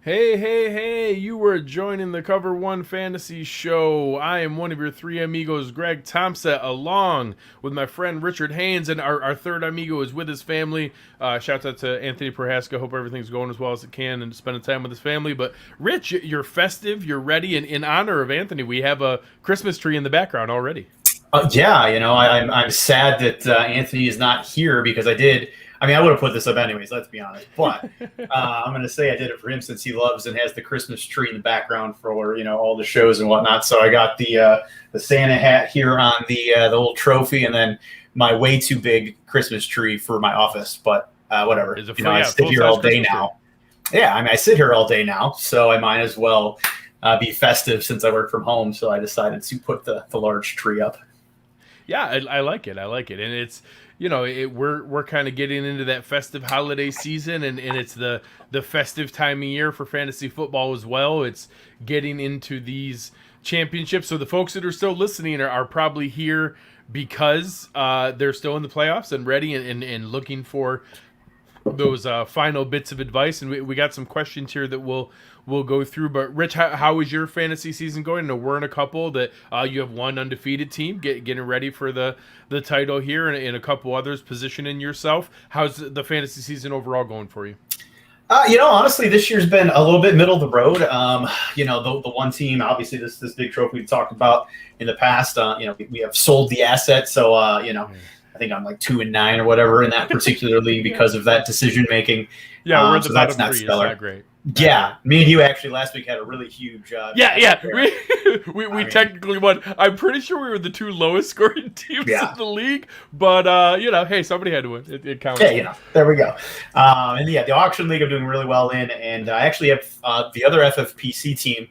Hey, hey, hey, you were joining the Cover One Fantasy Show. I am one of your three amigos, Greg Tompsett, along with my friend Richard Haynes, and our third amigo is with his family. Shout out to Anthony Prohaska. Hope everything's going as well as it can and spending time with his family. But, Rich, you're festive, you're ready, and in honor of Anthony, we have a Christmas tree in the background already. Yeah, I'm sad that Anthony is not here because I did. I mean, I would have put this up anyways. Let's be honest, but I'm going to say I did it for him since he loves and has the Christmas tree in the background for all the shows and whatnot. So I got the Santa hat here on the old trophy, and then my way too big Christmas tree for my office. But whatever, I sit here all day now. Yeah, I mean, I sit here all day now, so I might as well be festive since I work from home. So I decided to put the large tree up. Yeah, I like it. I like it, and it's we're kind of getting into that festive holiday season, and it's the festive time of year for fantasy football as well. It's getting into these championships, so the folks that are still listening are probably here because they're still in the playoffs and ready and looking for those final bits of advice. And we got some questions here that we'll go through. But Rich, how is your fantasy season going? I know we're in a couple that you have one undefeated team getting ready for the title here, and a couple others positioning yourself. How's the fantasy season overall going for you? Honestly, this year's been a little bit middle of the road. The one team, obviously, this big trophy we talked about in the past. We have sold the asset, so I think I'm like 2-9 or whatever in that particular league because of that decision making. Yeah, we're at the so bottom that's not three. stellar. It's not great. Yeah, me and you actually last week had a really huge. Yeah. We technically won. I'm pretty sure we were the two lowest scoring teams in the league, but hey, somebody had to win. It counts. Yeah, there we go. The auction league I'm doing really well in, and I actually have the other FFPC team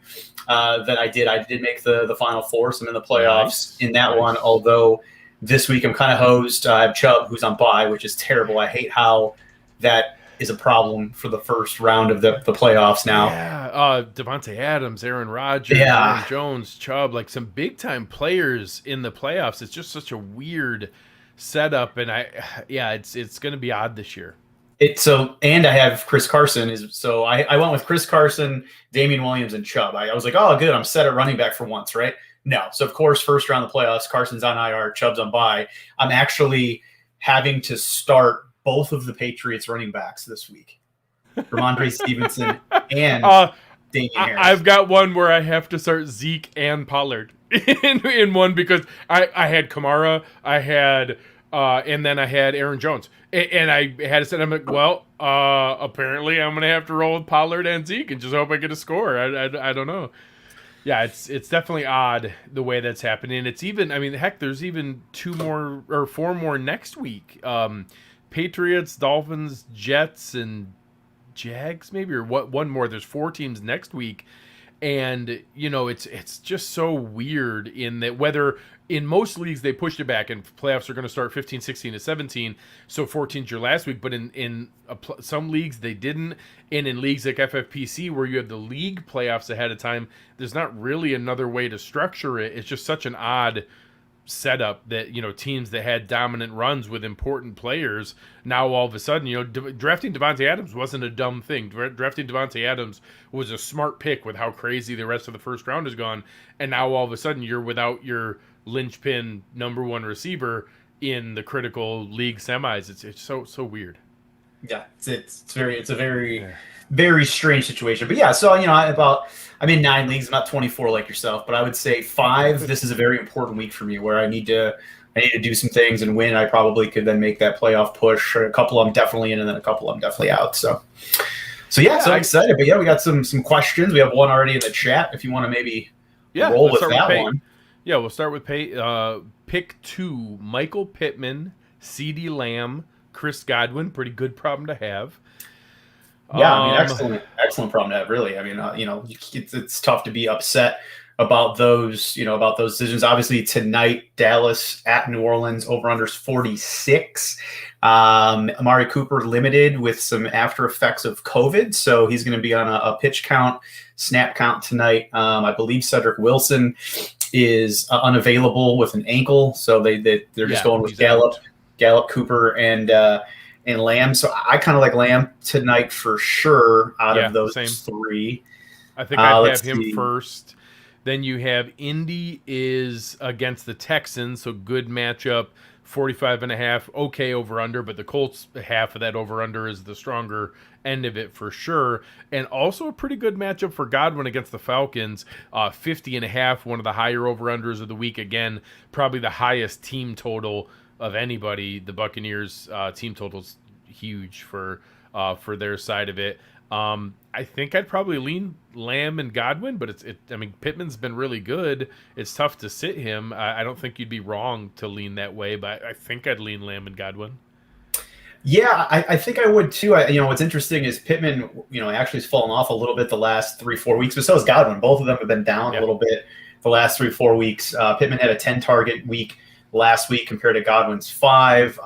that I did make the final four, so I'm in the playoffs in that one. Although this week I'm kind of hosed. I have Chubb, who's on bye, which is terrible. I hate how that is a problem for the first round of the playoffs now. Yeah, Devontae Adams, Aaron Rodgers, Aaron Jones, Chubb, like some big-time players in the playoffs. It's just such a weird setup, and it's going to be odd this year. And I have Chris Carson. I went with Chris Carson, Damian Williams, and Chubb. I was like, oh, good, I'm set at running back for once, right? No. So, of course, first round of the playoffs, Carson's on IR, Chubb's on bye. I'm actually having to start both of the Patriots running backs this week. Ramondre Stevenson and Damian Harris. I've got one where I have to start Zeke and Pollard in one because I had Kamara, and then I had Aaron Jones. And I had to say, I'm like, well, apparently I'm going to have to roll with Pollard and Zeke and just hope I get a score. I don't know. Yeah, it's definitely odd the way that's happening. It's even, heck, there's even 4 more next week. Patriots, Dolphins, Jets, and Jags, maybe, or one more. There's 4 teams next week, and it's just so weird in that whether in most leagues they pushed it back and playoffs are going to start 15, 16 to 17, so 14's your last week. But in some leagues they didn't, and in leagues like FFPC where you have the league playoffs ahead of time, there's not really another way to structure it. It's just such an odd setup that teams that had dominant runs with important players now all of a sudden drafting Devontae Adams wasn't a dumb thing. Drafting Devontae Adams was a smart pick with how crazy the rest of the first round has gone, and now all of a sudden you're without your linchpin number 1 receiver in the critical league semis. It's so weird. Yeah, it's a very strange situation. But yeah, so I'm in 9 leagues, I'm not 24 like yourself, but I would say 5. This is a very important week for me where I need to do some things and win. I probably could then make that playoff push. A couple I'm definitely in, and then a couple I'm definitely out. So I'm excited. But yeah, we got some questions. We have one already in the chat. If you want to maybe roll with that one. Yeah, we'll start with pick 2: Michael Pittman, CeeDee Lamb, Chris Godwin. Pretty good problem to have. Yeah, excellent problem to have, really. It's tough to be upset about those decisions. Obviously, tonight, Dallas at New Orleans, over-unders 46. Amari Cooper limited with some after effects of COVID, so he's going to be on a pitch count, snap count tonight. I believe Cedric Wilson is unavailable with an ankle, so they're just going with Gallup, Cooper, and and Lamb. So I kind of like Lamb tonight for sure out of those same. three. I think I'd Let's have him see. first. Then you have Indy is against the Texans, so good matchup. 45.5, okay over under, but the Colts half of that over under is the stronger end of it for sure. And also a pretty good matchup for Godwin against the Falcons. 50.5, one of the higher over unders of the week. Again, probably the highest team total of anybody. The Buccaneers team total's huge for their side of it. I think I'd probably lean Lamb and Godwin, but I mean, Pittman's been really good. It's tough to sit him. I don't think you'd be wrong to lean that way, but I think I'd lean Lamb and Godwin. Yeah, I think I would too. What's interesting is Pittman, actually has fallen off a little bit the last 3-4 weeks, but so has Godwin. Both of them have been down a little bit the last 3-4 weeks. Pittman had a 10 target week last week compared to Godwin's 5.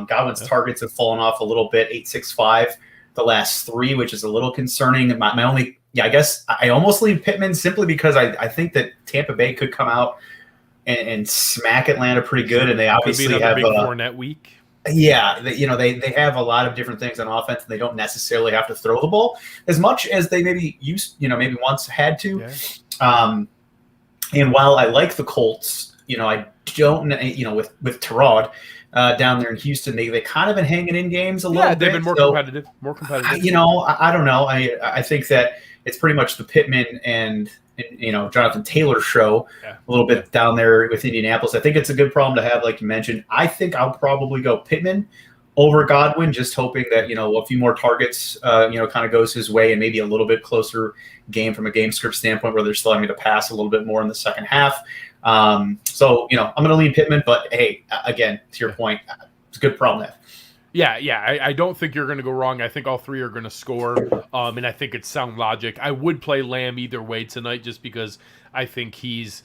Godwin's targets have fallen off a little bit, 8.65 the last 3, which is a little concerning. My only, I guess I almost leave Pittman simply because I think that Tampa Bay could come out and smack Atlanta pretty good, and they obviously have big Fournette week. Yeah, they have a lot of different things on offense, and they don't necessarily have to throw the ball as much as they maybe maybe once had to. Yeah. And while I like the Colts, I don't, with Tyrod down there in Houston, they kind of been hanging in games a little bit. Yeah, they've been more competitive. I think that it's pretty much the Pittman and Jonathan Taylor show a little bit down there with Indianapolis. I think it's a good problem to have, like you mentioned. I think I'll probably go Pittman over Godwin, just hoping that a few more targets kind of goes his way, and maybe a little bit closer game from a game script standpoint where they're still having to pass a little bit more in the second half. So I'm going to lean Pittman, but hey, again, to your point, it's a good problem to have. Yeah. I don't think you're going to go wrong. I think all three are going to score, and I think it's sound logic. I would play Lamb either way tonight just because I think he's,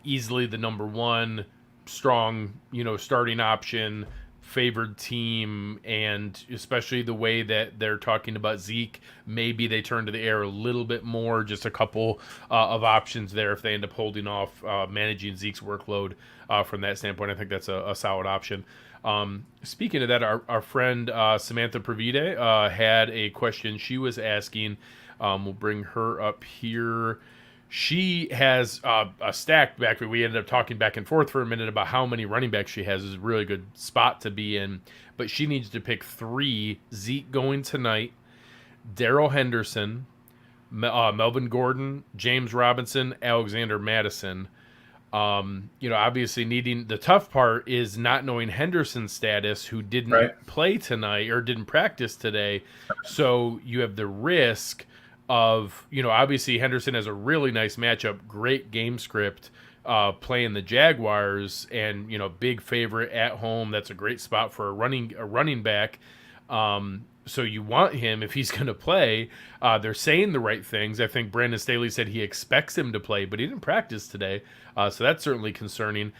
easily the number one strong, starting option, favored team, and especially the way that they're talking about Zeke, maybe they turn to the air a little bit more, just a couple of options there if they end up holding off managing Zeke's workload from that standpoint. I think that's a solid option. Speaking of that, our friend Samantha Pravide had a question she was asking. We'll bring her up here. She has a stacked backfield. We ended up talking back and forth for a minute about how many running backs she has. Is a really good spot to be in, but she needs to pick 3. Zeke going tonight, Darrell Henderson, Melvin Gordon, James Robinson, Alexander Madison. Obviously needing, the tough part is not knowing Henderson's status, who didn't play tonight or didn't practice today. So you have the risk of, obviously Henderson has a really nice matchup, great game script, playing the Jaguars, and, big favorite at home. That's a great spot for a running back. So you want him if he's going to play. They're saying the right things. I think Brandon Staley said he expects him to play, but he didn't practice today. So that's certainly concerning.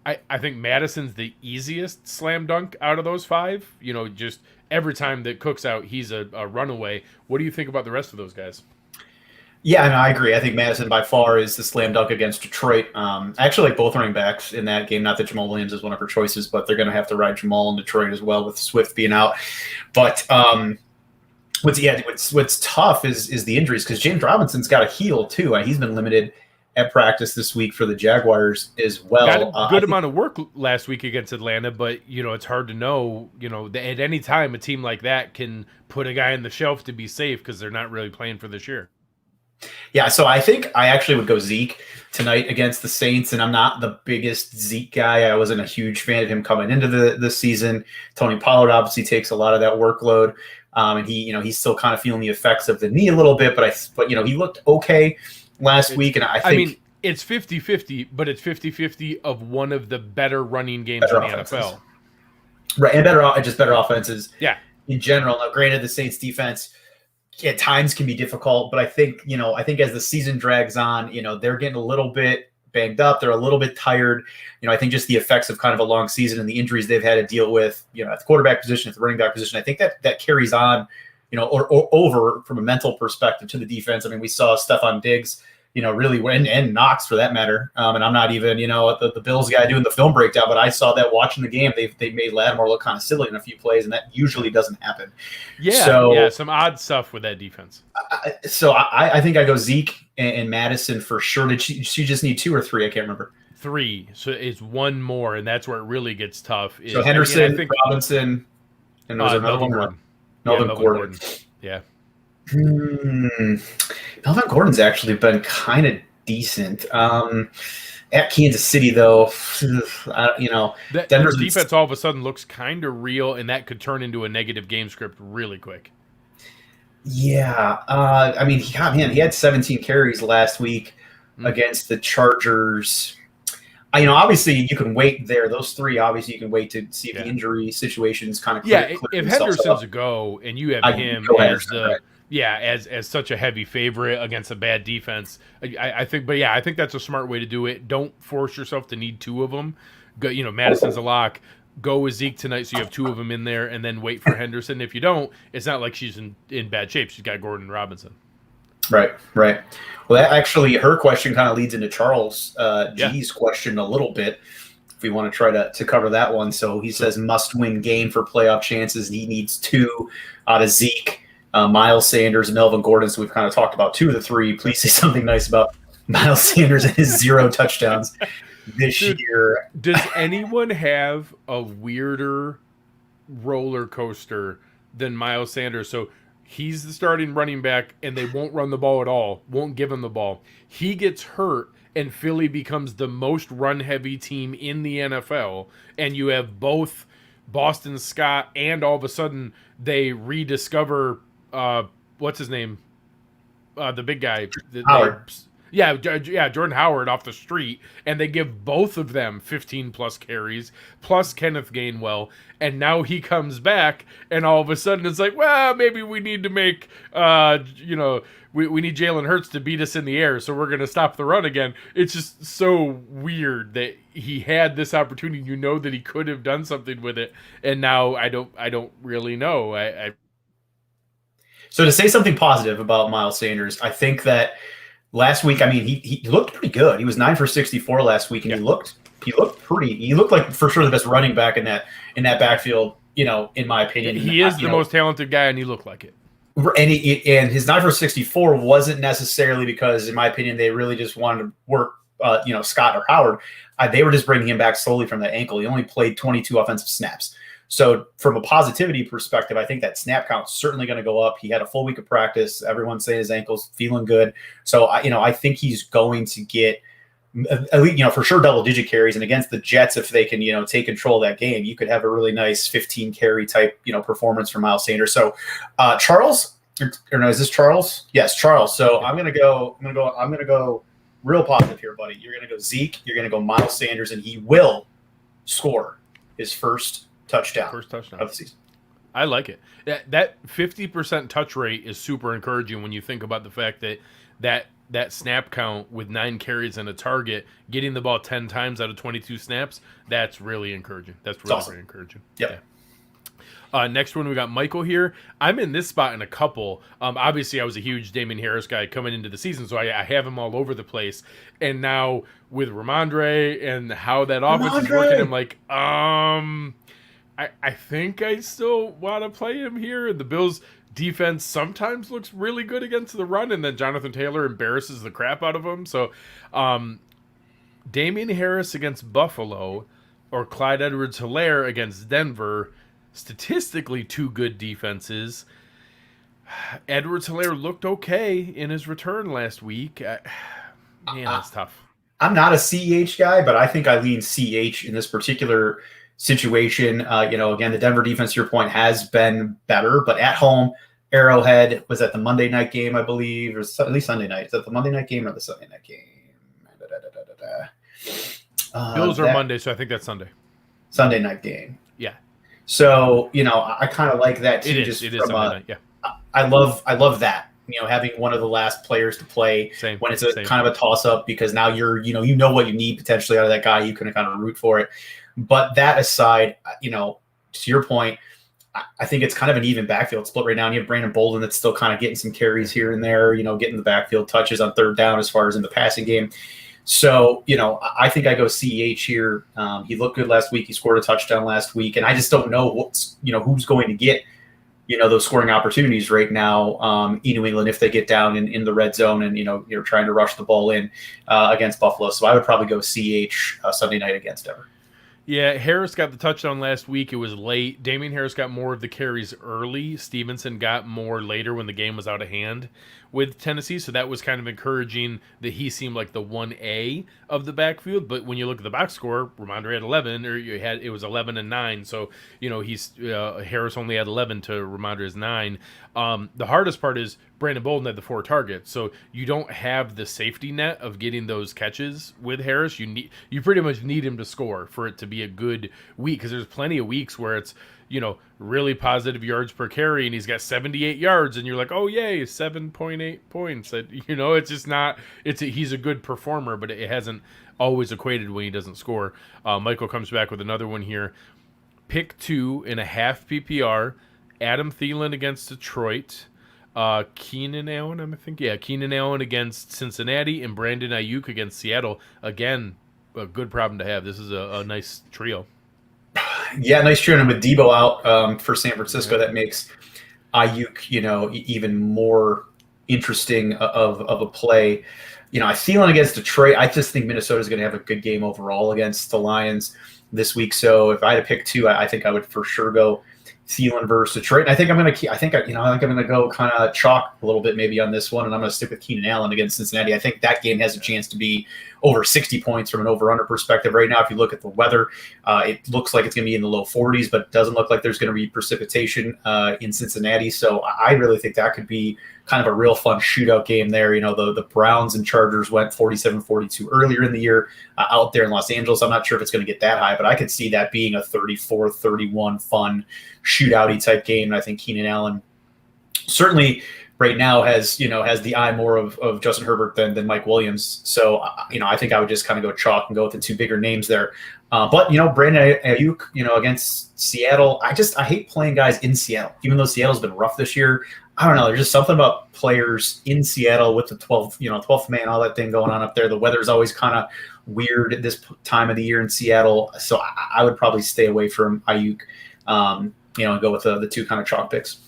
I think Madison's the easiest slam dunk out of those 5. Just every time that Cook's out, he's a runaway. What do you think about the rest of those guys? Yeah, I agree. I think Madison by far is the slam dunk against Detroit. I actually like both running backs in that game. Not that Jamal Williams is one of her choices, but they're going to have to ride Jamal in Detroit as well with Swift being out. But what's tough is the injuries, because James Robinson's got a heel too. He's been limited at practice this week for the Jaguars as well. Got a good amount of work last week against Atlanta, but it's hard to know. At any time a team like that can put a guy on the shelf to be safe because they're not really playing for this year. Yeah, so I think I actually would go Zeke tonight against the Saints, and I'm not the biggest Zeke guy. I wasn't a huge fan of him coming into the season. Tony Pollard obviously takes a lot of that workload, and he's still kind of feeling the effects of the knee a little bit. But he looked okay last week, and I mean, it's 50-50, but it's 50-50 of one of the better running games in the NFL. Right, and better offenses. Yeah, in general. Now, granted, the Saints defense at times can be difficult, but I think as the season drags on, they're getting a little bit banged up. They're a little bit tired. I think just the effects of kind of a long season and the injuries they've had to deal with, at the quarterback position, at the running back position, I think that carries on, or over from a mental perspective to the defense. I mean, we saw Stephon Diggs really, and Knox for that matter. And I'm not even, the Bills guy doing the film breakdown, but I saw that watching the game. They made Lattimore look kind of silly in a few plays, and that usually doesn't happen. Yeah, some odd stuff with that defense. I think I go Zeke and Madison for sure. Did she just need 2 or 3? I can't remember. 3. So it's one more, and that's where it really gets tough. So Henderson, Robinson, and there was another one. Gordon. Melvin Gordon. Yeah. Melvin Gordon's actually been kind of decent. At Kansas City, though, Denver's defense all of a sudden looks kind of real, and that could turn into a negative game script really quick. Yeah. He had 17 carries last week against the Chargers. Obviously you can wait there. Those 3, obviously you can wait to see if the injury situation's kind of clear. Yeah, if Henderson's a go and you have him as such a heavy favorite against a bad defense, I think that's a smart way to do it. Don't force yourself to need 2 of them. Go, Madison's a lock. Go with Zeke tonight so you have 2 of them in there, and then wait for Henderson. If you don't, it's not like she's in bad shape. She's got Gordon and Robinson. Right. Well, that actually, her question kind of leads into Charles G's question a little bit, if we want to try to cover that one. So he says must-win game for playoff chances. He needs 2 out of Zeke, Miles Sanders, and Melvin Gordon. So we've kind of talked about 2 of the 3. Please say something nice about Miles Sanders and his 0 touchdowns this year. Does anyone have a weirder roller coaster than Miles Sanders? So he's the starting running back, and they won't run the ball at all, won't give him the ball. He gets hurt, and Philly becomes the most run-heavy team in the NFL, and you have both Boston Scott, and all of a sudden they rediscover, what's his name? The big guy. Howard. Jordan Howard off the street, and they give both of them 15-plus carries, plus Kenneth Gainwell, and now he comes back, and all of a sudden it's like, well, maybe we need to make, we need Jalen Hurts to beat us in the air, so we're going to stop the run again. It's just so weird that he had this opportunity. That he could have done something with it, and now I don't really know. So to say something positive about Miles Sanders, I think that last week, he looked pretty good. He was 9 for 64 last week, and he looked like for sure the best running back in that backfield. In my opinion, he is the most talented guy, and he looked like it. And his 9 for 64 wasn't necessarily because, in my opinion, they really just wanted to work, Scott or Howard. They were just bringing him back slowly from that ankle. He only played 22 offensive snaps. So from a positivity perspective, I think that snap count is certainly going to go up. He had a full week of practice. Everyone's saying his ankle's feeling good. So, I think he's going to get, at least, for sure double-digit carries. And against the Jets, if they can, take control of that game, you could have a really nice 15-carry type, performance from Miles Sanders. So, Charles, or no, is this Charles? Yes, Charles. So I'm going to go real positive here, buddy. You're going to go Zeke. You're going to go Miles Sanders, and he will score his first touchdown of the season. I like it. That 50% touch rate is super encouraging when you think about the fact that snap count with 9 carries and a target, getting the ball 10 times out of 22 snaps, that's really encouraging. That's really awesome. Very encouraging. Yep. Yeah. Next one, we got Michael here. I'm in this spot in a couple. Obviously, I was a huge Damien Harris guy coming into the season, so I have him all over the place. And now with Ramondre and how that offense is working, I'm like, I think I still want to play him here. The Bills' defense sometimes looks really good against the run, and then Jonathan Taylor embarrasses the crap out of him. So, Damien Harris against Buffalo or Clyde Edwards-Helaire against Denver, statistically 2 good defenses. Edwards-Helaire looked okay in his return last week. That's tough. I'm not a CEH guy, but I think I lean CEH in this particular situation. Again, the Denver defense, to your point, has been better, but at home, Arrowhead was at the Monday night game, I believe, or at least Sunday night. Is that the Monday night game or the Sunday night game? Bills are Monday, so I think that's Sunday. Sunday night game. Yeah. So, I kind of like that too. It is Sunday night, yeah. I love that. Having one of the last players to play when it's kind of a toss-up, because now you know what you need potentially out of that guy. You can kind of root for it. But that aside, to your point, I think it's kind of an even backfield split right now. And you have Brandon Bolden that's still kind of getting some carries here and there, getting the backfield touches on third down as far as in the passing game. So, I think I go CEH here. He looked good last week. He scored a touchdown last week. And I just don't know who's going to get, those scoring opportunities right now in New England if they get down in the red zone and, you're trying to rush the ball in against Buffalo. So I would probably go CEH Sunday night against Denver. Yeah, Harris got the touchdown last week. It was late. Damian Harris got more of the carries early. Stevenson got more later when the game was out of hand with Tennessee. So that was kind of encouraging that he seemed like the 1A of the backfield. But when you look at the box score, Ramondre had 11, or it was 11 and 9. So, Harris only had 11 to Ramondre's 9. The hardest part is Brandon Bolden had the 4 targets. So you don't have the safety net of getting those catches with Harris. You pretty much need him to score for it to be a good week, because there's plenty of weeks where it's, really positive yards per carry and he's got 78 yards and you're like, oh yay, 7.8 points. It's just not, he's a good performer, but it hasn't always equated when he doesn't score. Michael comes back with another one here. Pick 2.5 PPR, Adam Thielen against Detroit, Keenan Allen, Keenan Allen against Cincinnati, and Brandon Ayuk against Seattle. Again, a good problem to have. This is a nice trio. Yeah, nice trio. And with Debo out for San Francisco, that makes Ayuk, even more interesting of a play. I feel against Detroit, I just think Minnesota is going to have a good game overall against the Lions this week. So if I had to pick 2, I think I would for sure go Thielen versus Detroit. And I think I'm going to go kind of chalk a little bit maybe on this one, and I'm going to stick with Keenan Allen against Cincinnati. I think that game has a chance to be over 60 points from an over-under perspective. Right now, if you look at the weather, it looks like it's going to be in the low 40s, but it doesn't look like there's going to be precipitation in Cincinnati. So I really think that could be kind of a real fun shootout game there. The Browns and Chargers went 47-42 earlier in the year out there in Los Angeles. I'm not sure if it's going to get that high, but I could see that being a 34-31 fun shootout-y type game. And I think Keenan Allen certainly right now has the eye more of Justin Herbert than Mike Williams. So, I think I would just kind of go chalk and go with the 2 bigger names there. But Brandon Ayuk, against Seattle, I hate playing guys in Seattle, even though Seattle's been rough this year. I don't know. There's just something about players in Seattle with the 12th man, all that thing going on up there. The weather's always kind of weird at this time of the year in Seattle. So I would probably stay away from Ayuk, and go with the 2 kind of chalk picks.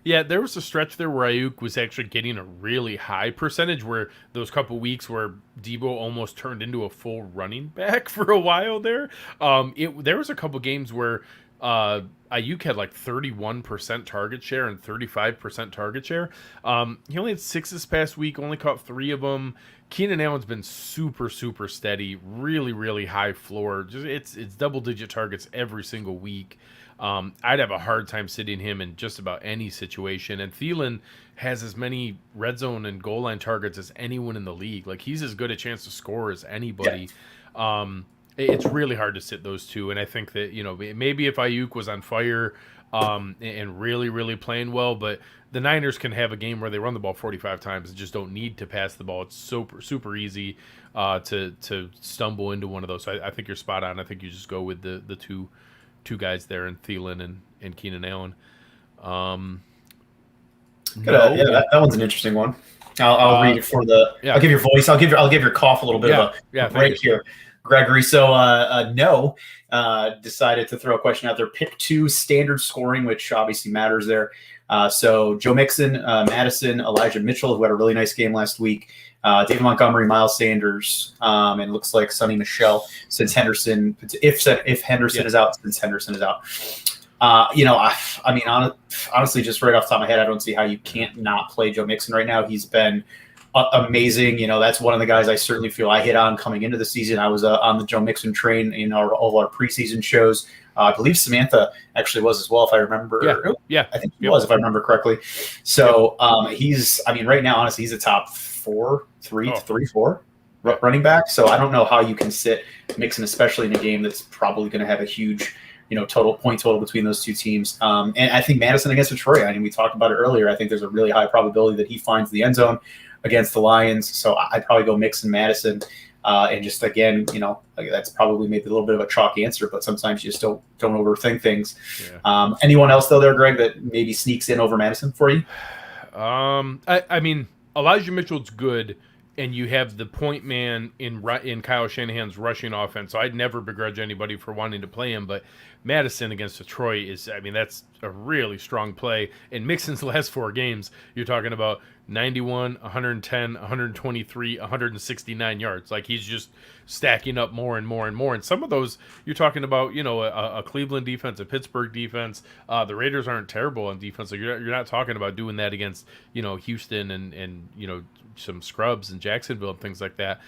Yeah, there was a stretch there where Ayuk was actually getting a really high percentage, where those couple weeks where Debo almost turned into a full running back for a while there. There was a couple games where Ayuk had like 31% target share and 35% target share. He only had 6 this past week, only caught 3 of them. Keenan Allen's been super, super steady, really, really high floor. It's double-digit targets every single week. I'd have a hard time sitting him in just about any situation. And Thielen has as many red zone and goal line targets as anyone in the league. Like, he's as good a chance to score as anybody. Yeah. It's really hard to sit those 2. And I think that, maybe if Ayuk was on fire and really, really playing well, but the Niners can have a game where they run the ball 45 times and just don't need to pass the ball. It's super, super easy to stumble into one of those. So I think you're spot on. I think you just go with the two guys there, in Thielen and Keenan Allen. That one's an interesting one. I'll read it for the. Yeah. I'll give your voice. I'll give your cough a little bit of a break here, Gregory. So decided to throw a question out there. Pick 2 standard scoring, which obviously matters there. So Joe Mixon, Madison, Elijah Mitchell, who had a really nice game last week. David Montgomery, Miles Sanders, and it looks like Sonny Michel since Henderson. If Henderson is out, since Henderson is out. Honestly, just right off the top of my head, I don't see how you can't not play Joe Mixon right now. He's been amazing. That's one of the guys I certainly feel I hit on coming into the season. I was on the Joe Mixon train in all of our preseason shows. I believe Samantha actually was as well, if I remember. Yeah. I think he was, if I remember correctly. So he's, right now, honestly, he's a top 4 running back. So I don't know how you can sit Mixon, especially in a game that's probably going to have a huge, total between those 2 teams. And I think Madison against Detroit, we talked about it earlier. I think there's a really high probability that he finds the end zone against the Lions. So I'd probably go Mixon, Madison. And just again, like that's probably maybe a little bit of a chalk answer, but sometimes you just don't overthink things. Yeah. Anyone else though, there, Greg, that maybe sneaks in over Madison for you? I mean, Elijah Mitchell's good, and you have the point man in Kyle Shanahan's rushing offense. So I'd never begrudge anybody for wanting to play him. But Madison against Detroit is, I mean, that's a really strong play. And Mixon's last 4 games, you're talking about 91, 110, 123, 169 yards. Like he's just stacking up more and more and more. And some of those you're talking about, a Cleveland defense, a Pittsburgh defense. The Raiders aren't terrible on defense. So you're not talking about doing that against, Houston and some scrubs in Jacksonville and things like that.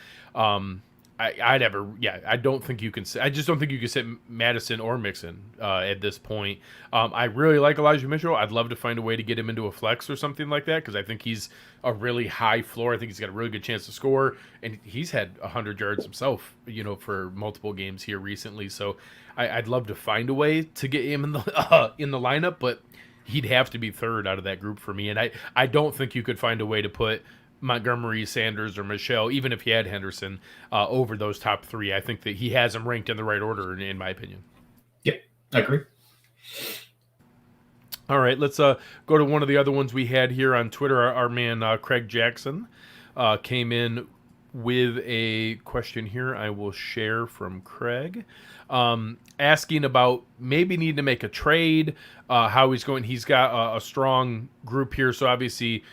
I don't think you can. I just don't think you can sit Madison or Mixon at this point. I really like Elijah Mitchell. I'd love to find a way to get him into a flex or something like that because I think he's a really high floor. I think he's got a really good chance to score, and he's had 100 yards himself, for multiple games here recently. So I'd love to find a way to get him in the in the lineup, but he'd have to be third out of that group for me. And I don't think you could find a way to put Montgomery, Sanders, or Michelle, even if he had Henderson, over those top 3. I think that he has them ranked in the right order, in my opinion. Yep, I agree. All right, let's go to one of the other ones we had here on Twitter. Our man Craig Jackson came in with a question here. I will share from Craig, asking about maybe need to make a trade, how he's going. He's got a strong group here, so obviously,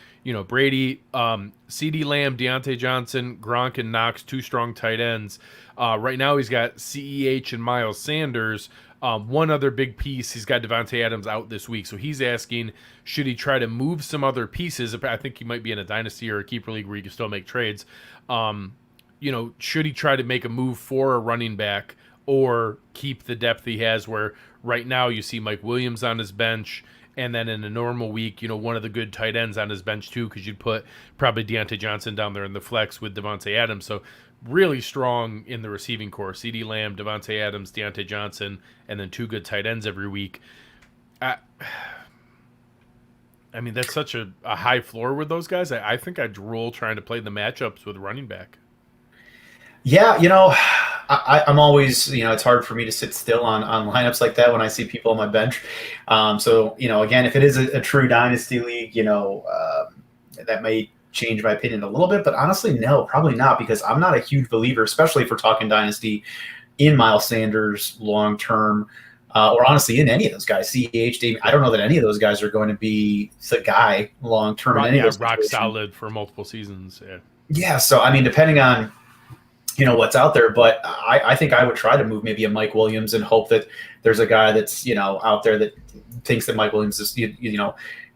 Brady, CeeDee Lamb, Deontay Johnson, Gronk, and Knox, 2 strong tight ends. Right now he's got CEH and Miles Sanders. One other big piece, he's got Devontae Adams out this week. So he's asking, should he try to move some other pieces? I think he might be in a dynasty or a keeper league where you can still make trades. Should he try to make a move for a running back or keep the depth he has where right now you see Mike Williams on his bench, and then in a normal week, one of the good tight ends on his bench too, because you'd put probably Deontay Johnson down there in the flex with Devontae Adams. So really strong in the receiving core. CeeDee Lamb, Devontae Adams, Deontay Johnson, and then 2 good tight ends every week. I mean, that's such a high floor with those guys. I think I'd roll trying to play the matchups with running back. Yeah, I'm always, it's hard for me to sit still on lineups like that when I see people on my bench. So, again, if it is a true dynasty league, that may change my opinion a little bit. But honestly, no, probably not, because I'm not a huge believer, especially if we're talking dynasty, in Miles Sanders long term, or honestly in any of those guys. CEH, Dave, I don't know that any of those guys are going to be the guy long term. Rock solid for multiple seasons. Yeah. Yeah. So, I mean, depending on what's out there, but I think I would try to move maybe a Mike Williams and hope that there's a guy that's out there that thinks that Mike Williams is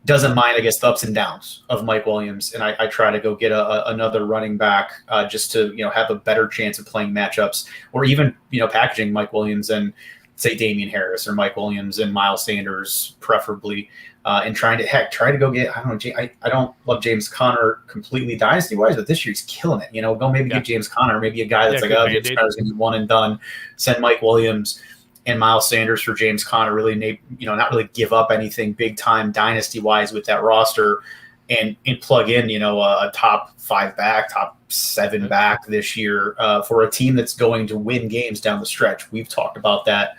doesn't mind, I guess, the ups and downs of Mike Williams, and I try to go get another running back just to have a better chance of playing matchups, or even packaging Mike Williams and say Damian Harris or Mike Williams and Miles Sanders preferably, and try to go get, I don't know, I don't love James Conner completely dynasty wise, but this year he's killing it. Go maybe get James Conner, maybe a guy that's James Conner's gonna be one and done. Send Mike Williams and Miles Sanders for James Conner. Really, not really give up anything big time dynasty wise with that roster, and plug in a top 5 back, top 7 back this year for a team that's going to win games down the stretch. We've talked about that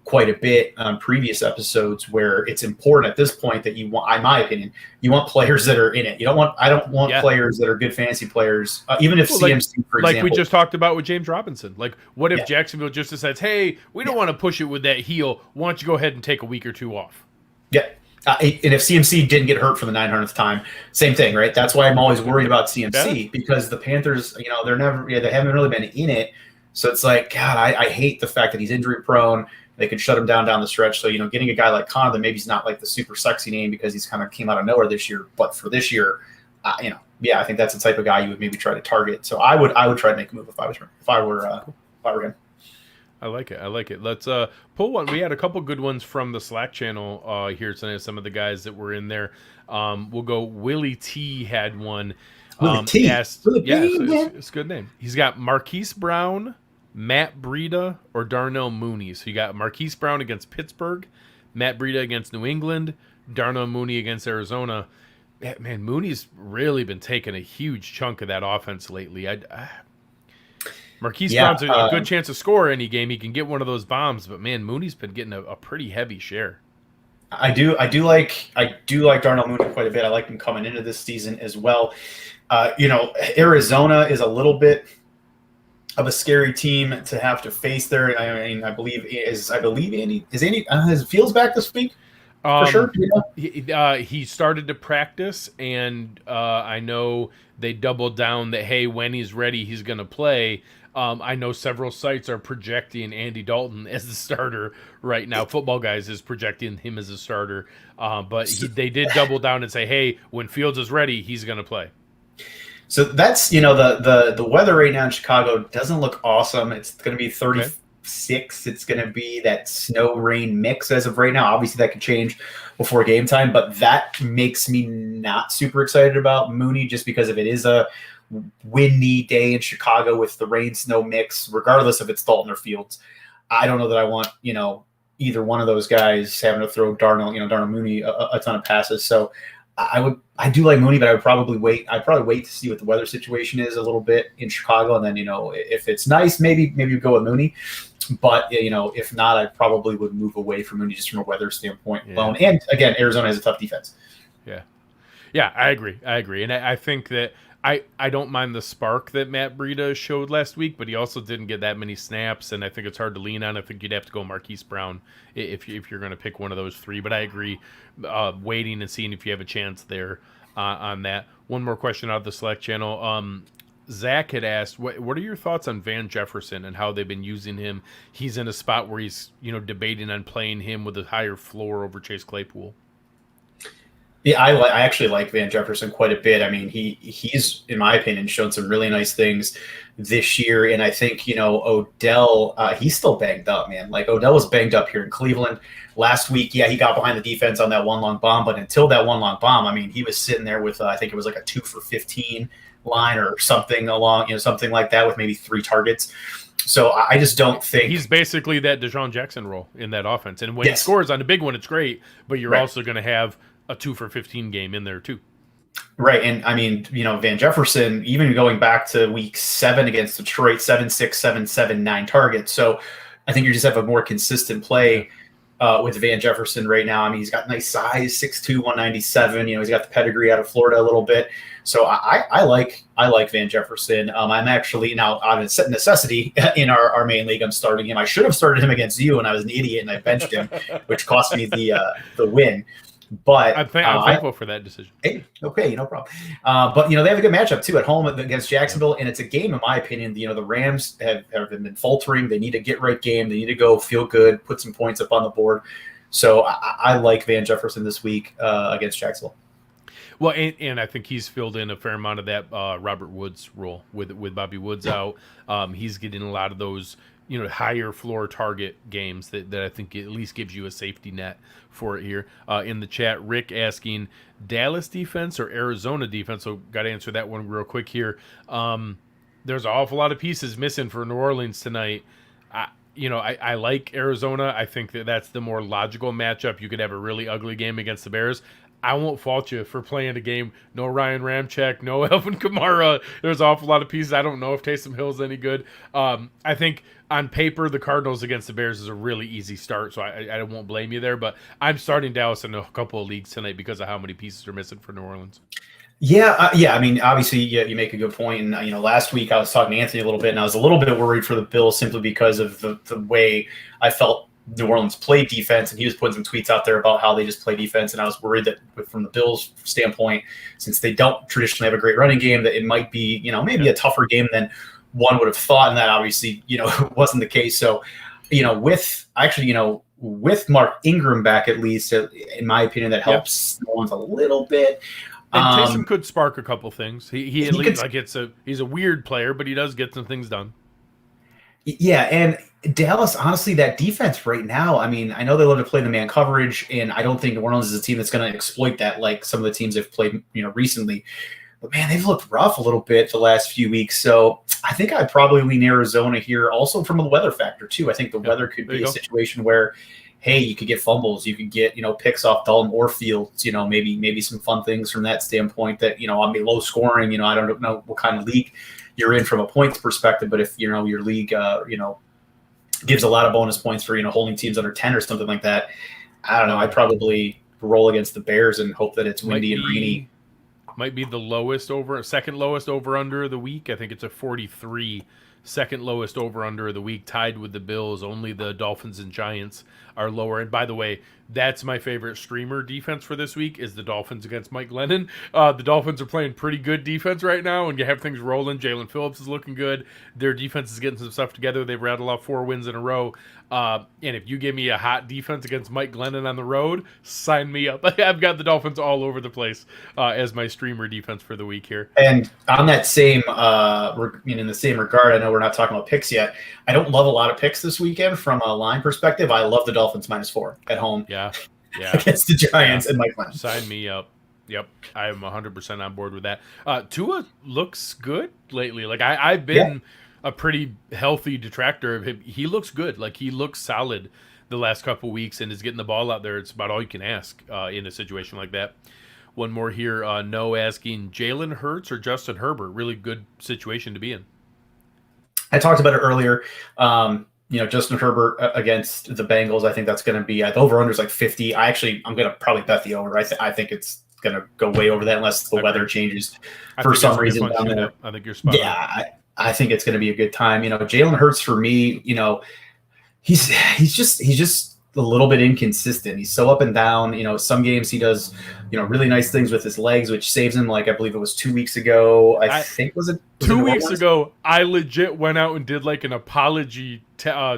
quite a bit on previous episodes, where it's important at this point that you want, in my opinion, you want players that are in it. I don't want players that are good fantasy players, even if CMC, for example. Like we just talked about with James Robinson. Like, what if Jacksonville just decides, hey, we don't want to push it with that heel. Why don't you go ahead and take a week or 2 off? Yeah. And if CMC didn't get hurt for the 900th time, same thing, right? That's why I'm always worried about CMC, because the Panthers, they haven't really been in it. So it's like, God, I hate the fact that he's injury prone. They could shut him down the stretch. So, getting a guy like Conner that maybe he's not like the super sexy name because he's kind of came out of nowhere this year. But for this year, I think that's the type of guy you would maybe try to target. So I would try to make a move if I were him. I like it. Let's pull one. We had a couple good ones from the Slack channel here tonight. Some of the guys that were in there. We'll go. Willie T had one. Willie T. It's a good name. He's got Marquise Brown, Matt Breida, or Darnell Mooney. So you got Marquise Brown against Pittsburgh, Matt Breida against New England, Darnell Mooney against Arizona. Man, Mooney's really been taking a huge chunk of that offense lately. Marquise Yeah, Brown's a good chance to score any game. He can get one of those bombs, but man, Mooney's been getting a pretty heavy share. I do like Darnell Mooney quite a bit. I like him coming into this season as well. Arizona is a little bit of a scary team to have to face there. I mean, I believe Andy is Fields back this week for sure. He started to practice, and I know they doubled down that hey, when he's ready, he's going to play. I know several sites are projecting Andy Dalton as the starter right now. Football Guys is projecting him as a starter, but they did double down and say, hey, when Fields is ready, he's going to play. So that's the weather right now in Chicago doesn't look awesome. It's going to be 36. It's going to be that snow rain mix as of right now. Obviously, that could change before game time, but that makes me not super excited about Mooney just because if it is a windy day in Chicago with the rain snow mix, regardless if it's Dalton or Fields, I don't know that I want either one of those guys having to throw Darnell Mooney a ton of passes. So I do like Mooney, but I'd probably wait to see what the weather situation is a little bit in Chicago, and then if it's nice, maybe you go with Mooney. But if not, I probably would move away from Mooney just from a weather standpoint alone. And again, Arizona has a tough defense. Yeah, I agree, and I think that I don't mind the spark that Matt Breida showed last week, but he also didn't get that many snaps, and I think it's hard to lean on. I think you'd have to go Marquise Brown if you're going to pick one of those three. But I agree, waiting and seeing if you have a chance there on that. One more question out of the Slack channel. Zach had asked, what are your thoughts on Van Jefferson and how they've been using him? He's in a spot where he's debating on playing him with a higher floor over Chase Claypool. Yeah, I actually like Van Jefferson quite a bit. I mean, he's in my opinion shown some really nice things this year, and I think Odell he's still banged up, man. Like Odell was banged up here in Cleveland last week. Yeah, he got behind the defense on that one long bomb, but until that one long bomb, I mean, he was sitting there with I think it was like a 2 for 15 line or something along something like that with maybe 3 targets. So I just don't think he's basically that Deshaun Jackson role in that offense, and when he scores on a big one, it's great. But you're also going to have a 2 for 15 game in there too. Right. And I mean, Van Jefferson, even going back to week 7 against Detroit, 7-6, 7-7, 9 targets. So I think you just have a more consistent play with Van Jefferson right now. I mean, he's got nice size, 6'2", 197. He's got the pedigree out of Florida a little bit. So I like Van Jefferson. I'm actually now out of necessity in our main league. I'm starting him. I should have started him against you, and I was an idiot and I benched him, which cost me the win. But I'm thankful for that decision. Hey, okay, no problem. But they have a good matchup too at home against Jacksonville, and it's a game, in my opinion. The Rams have been faltering. They need a get right game. They need to go feel good, put some points up on the board. So I like Van Jefferson this week against Jacksonville. Well, and I think he's filled in a fair amount of that Robert Woods role with Bobby Woods out. He's getting a lot of those higher floor target games that I think at least gives you a safety net for it here. In the chat, Rick asking Dallas defense or Arizona defense. So got to answer that one real quick here. There's an awful lot of pieces missing for New Orleans tonight. I like Arizona. I think that's the more logical matchup. You could have a really ugly game against the Bears. I won't fault you for playing a game. No Ryan Ramczyk, no Alvin Kamara. There's an awful lot of pieces. I don't know if Taysom Hill's any good. I think on paper, the Cardinals against the Bears is a really easy start, so I won't blame you there. But I'm starting Dallas in a couple of leagues tonight because of how many pieces are missing for New Orleans. Yeah. I mean, obviously, you make a good point. And, last week I was talking to Anthony a little bit, and I was a little bit worried for the Bills simply because of the way I felt New Orleans played defense, and he was putting some tweets out there about how they just play defense. And I was worried that from the Bills' standpoint, since they don't traditionally have a great running game, that it might be, maybe a tougher game than one would have thought. And that obviously, wasn't the case. So, with Mark Ingram back, at least, in my opinion, that helps New Orleans a little bit. And Taysom could spark a couple things. He at least he's a weird player, but he does get some things done. Yeah, and Dallas, honestly, that defense right now, I mean, I know they love to play the man coverage, and I don't think New Orleans is a team that's going to exploit that like some of the teams they've played, recently. But, man, they've looked rough a little bit the last few weeks. So I think I'd probably lean Arizona here, also from the weather factor, too. I think the weather could be a situation where hey, you could get fumbles, you could get, picks off Dalton or Fields, maybe some fun things from that standpoint that, I mean, low scoring, I don't know what kind of league you're in from a points perspective, but if, your league, gives a lot of bonus points for, holding teams under 10 or something like that, I don't know. I'd probably roll against the Bears and hope that it's windy and rainy. Might be the second lowest over under of the week. I think it's a 43. Second lowest over under of the week, tied with the Bills. Only the Dolphins and Giants are lower. And by the way, that's my favorite streamer defense for this week is the Dolphins against Mike Glennon. The Dolphins are playing pretty good defense right now, and you have things rolling. Jalen Phillips is looking good. Their defense is getting some stuff together. They've rattled off 4 wins in a row. And if you give me a hot defense against Mike Glennon on the road, sign me up. I've got the Dolphins all over the place as my streamer defense for the week here. And on that same, in the same regard, I know we're not talking about picks yet. I don't love a lot of picks this weekend from a line perspective. I love the Dolphins -4 at home. Yeah. Against the Giants and Mike Glennon. Sign me up. Yep, I am 100% on board with that. Tua looks good lately. Like I've been a pretty healthy detractor of him. He looks good. Like he looks solid the last couple weeks and is getting the ball out there. It's about all you can ask in a situation like that. One more here. No asking Jalen Hurts or Justin Herbert. Really good situation to be in. I talked about it earlier. Justin Herbert against the Bengals. I think that's going to be the over/under is like 50. I'm going to probably bet the over. I think it's going to go way over that unless the weather changes for some reason down there. I think you're spot on. Yeah, I think it's going to be a good time. Jalen Hurts for me. He's just a little bit inconsistent. He's so up and down. Some games he does really nice things with his legs, which saves him. Like I believe it was 2 weeks ago. I think was it 2 weeks ago? I legit went out and did like an apology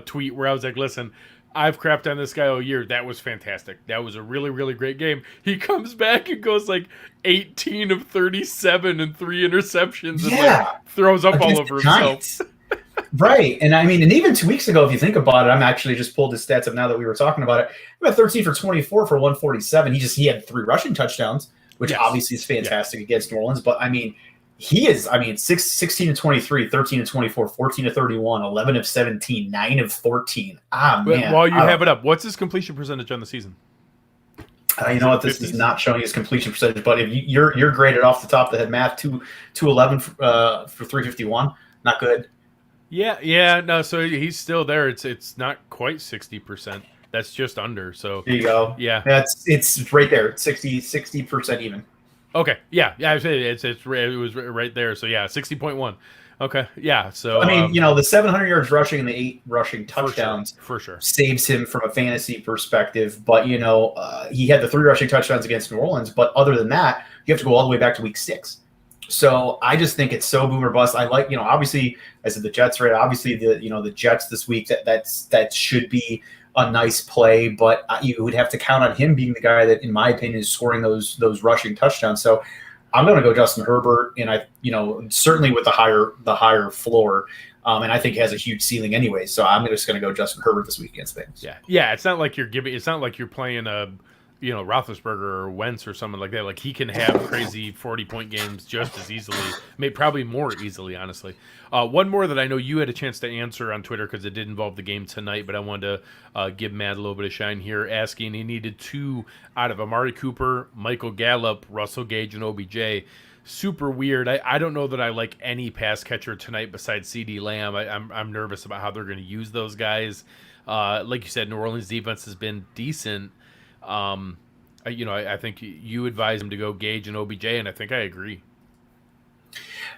tweet where I was like, "Listen, I've crapped on this guy all year. That was fantastic. That was a really, really great game." He comes back and goes like 18 of 37 and 3 interceptions and like throws up all over himself. Right. And I mean, and even 2 weeks ago, if you think about it, I'm actually just pulled his stats up now that we were talking about it. He went 13 for 24 for 147. He had 3 rushing touchdowns, which obviously is fantastic against New Orleans. But I mean, he is, 16 to 23, 13 to 24, 14 to 31, 11 of 17, 9 of 14. Man. While you have it up, what's his completion percentage on the season? You know what? This is not showing his completion percentage, but if you're graded off the top of the head math, 211 for 351. Not good. Yeah, no. So he's still there. It's not quite 60%. That's just under. So there you go. Yeah, it's right there. It's 60% even. Okay. Yeah. I would say it was right there. So yeah, 60.1. Okay. Yeah. So I mean, the 700 yards rushing and the 8 rushing touchdowns for sure saves him from a fantasy perspective. But he had the 3 rushing touchdowns against New Orleans. But other than that, you have to go all the way back to week 6. So I just think it's so boom or bust. I like, obviously, I said the Jets, right? Obviously, the Jets this week, that should be a nice play, but you would have to count on him being the guy that, in my opinion, is scoring those rushing touchdowns. So I'm going to go Justin Herbert, and certainly with the higher floor, and I think he has a huge ceiling anyway. So I'm just going to go Justin Herbert this week against things. Yeah. It's not like you're playing a Roethlisberger or Wentz or something like that. Like he can have crazy 40-point games just as easily, probably more easily, honestly. One more that I know you had a chance to answer on Twitter because it did involve the game tonight, but I wanted to give Matt a little bit of shine here, asking he needed 2 out of Amari Cooper, Michael Gallup, Russell Gage, and OBJ. Super weird. I don't know that I like any pass catcher tonight besides CeeDee Lamb. I'm nervous about how they're going to use those guys. Like you said, New Orleans defense has been decent. I think you advised him to go Gage and OBJ, and I think I agree.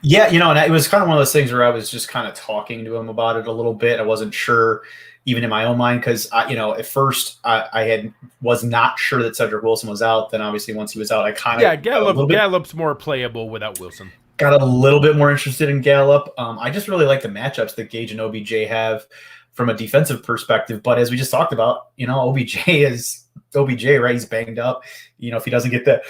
Yeah, and it was kind of one of those things where I was just kind of talking to him about it a little bit. I wasn't sure, even in my own mind, because at first I was not sure that Cedric Wilson was out. Then obviously once he was out, I kind of Gallup's more playable without Wilson. Got a little bit more interested in Gallup. I just really like the matchups that Gage and OBJ have from a defensive perspective. But as we just talked about, OBJ is OBJ, right? He's banged up. If he doesn't get that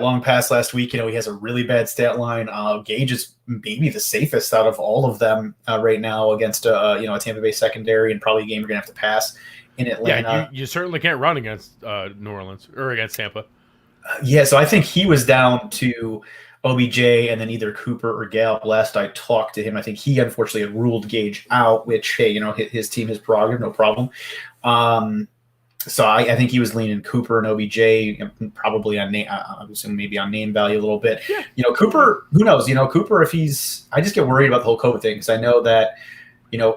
long pass last week, he has a really bad stat line. Gage is maybe the safest out of all of them right now against a Tampa Bay secondary, and probably a game you're gonna have to pass in Atlanta. Yeah, you certainly can't run against New Orleans or against Tampa. So I think he was down to OBJ and then either Cooper or Gallup. Last I talked to him, I think he unfortunately had ruled Gage out, which, hey, his team, his prerogative, no problem. So I think he was leaning Cooper and OBJ, probably on name. I would assume maybe on name value a little bit. Yeah. Cooper, who knows? Cooper, if he's, I just get worried about the whole COVID thing because I know that,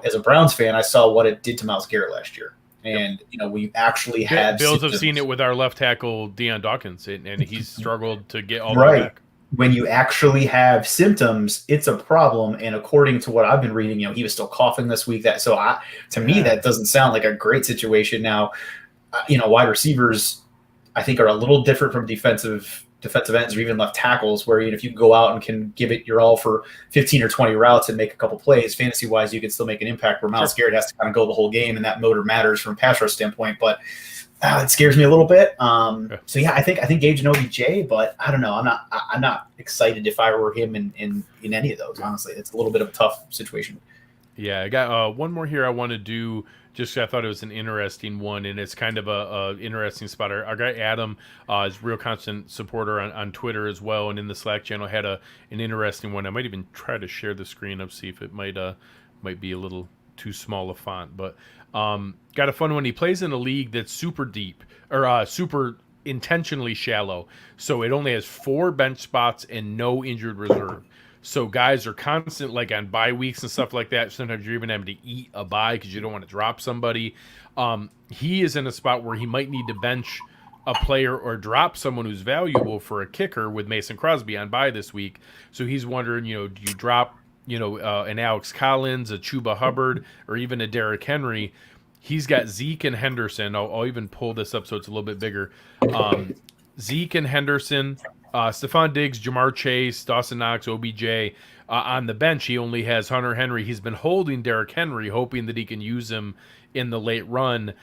as a Browns fan, I saw what it did to Myles Garrett last year. And, we actually had Bills have seen it with our left tackle, Deion Dawkins, and he's struggled to get all the way way back. When you actually have symptoms, it's a problem. And according to what I've been reading, he was still coughing this week. To me, that doesn't sound like a great situation. Now, wide receivers, I think, are a little different from defensive ends or even left tackles, where if you go out and can give it your all for 15 or 20 routes and make a couple plays, fantasy wise, you can still make an impact. Where Myles Garrett has to kind of go the whole game, and that motor matters from a pass rush standpoint. But it scares me a little bit. So yeah, I think Gage and OBJ, but I don't know. I'm not excited if I were him in any of those. Honestly, it's a little bit of a tough situation. Yeah, I got one more here I want to do. Just I thought it was an interesting one, and it's kind of a interesting spot. Our guy Adam is a real constant supporter on Twitter as well, and in the Slack channel had an interesting one. I might even try to share the screen up, see if it might be a little too small a font, but got a fun one. He plays in a league that's super deep or super intentionally shallow, so it only has 4 bench spots and no injured reserve. So guys are constant, like on bye weeks and stuff like that. Sometimes you're even having to eat a bye because you don't want to drop somebody. He is in a spot where he might need to bench a player or drop someone who's valuable for a kicker with Mason Crosby on bye this week. So he's wondering, do you drop, an Alex Collins, a Chuba Hubbard, or even a Derrick Henry? He's got Zeke and Henderson. I'll even pull this up so it's a little bit bigger. Zeke and Henderson, Stephon Diggs, Jamar Chase, Dawson Knox, OBJ. On the bench, he only has Hunter Henry. He's been holding Derrick Henry, hoping that he can use him in the late run.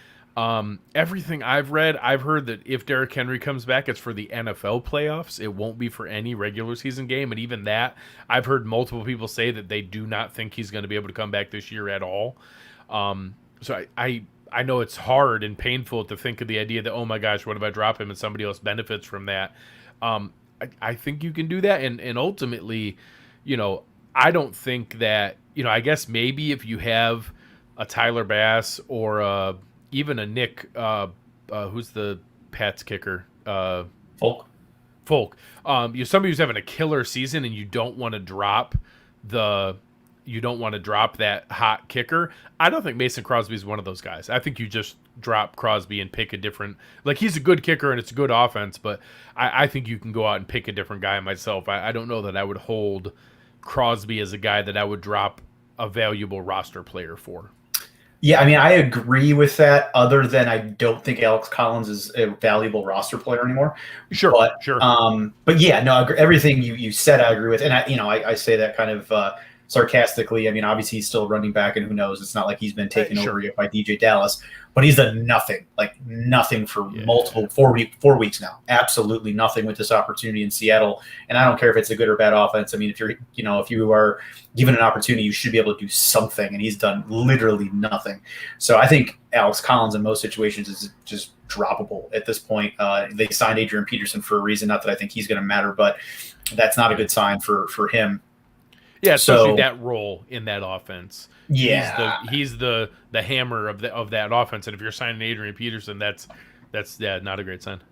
Everything I've read, I've heard that if Derrick Henry comes back, it's for the NFL playoffs. It won't be for any regular season game. And even that, I've heard multiple people say that they do not think he's going to be able to come back this year at all. So I know it's hard and painful to think of the idea that, oh my gosh, what if I drop him and somebody else benefits from that? I think you can do that. And ultimately, I don't think that, I guess maybe if you have a Tyler Bass or even a Nick, who's the Pats kicker? Folk. Somebody who's having a killer season and you don't want to drop that hot kicker. I don't think Mason Crosby is one of those guys. I think you just drop Crosby and pick a different, he's a good kicker and it's a good offense, but I think you can go out and pick a different guy myself. I don't know that I would hold Crosby as a guy that I would drop a valuable roster player for. Yeah, I agree with that, other than I don't think Alex Collins is a valuable roster player anymore. Sure. But yeah, no, everything you said I agree with. And I say that kind of sarcastically. Obviously he's still running back, and who knows? It's not like he's been taken over yet by DJ Dallas, but he's done nothing for multiple 4 weeks now. Absolutely nothing with this opportunity in Seattle. And I don't care if it's a good or bad offense. If you are given an opportunity, you should be able to do something, and he's done literally nothing. So I think Alex Collins in most situations is just droppable at this point. They signed Adrian Peterson for a reason. Not that I think he's going to matter, but that's not a good sign for him. Yeah, especially that role in that offense. Yeah, he's the hammer of that offense. And if you're signing Adrian Peterson, that's not a great sign.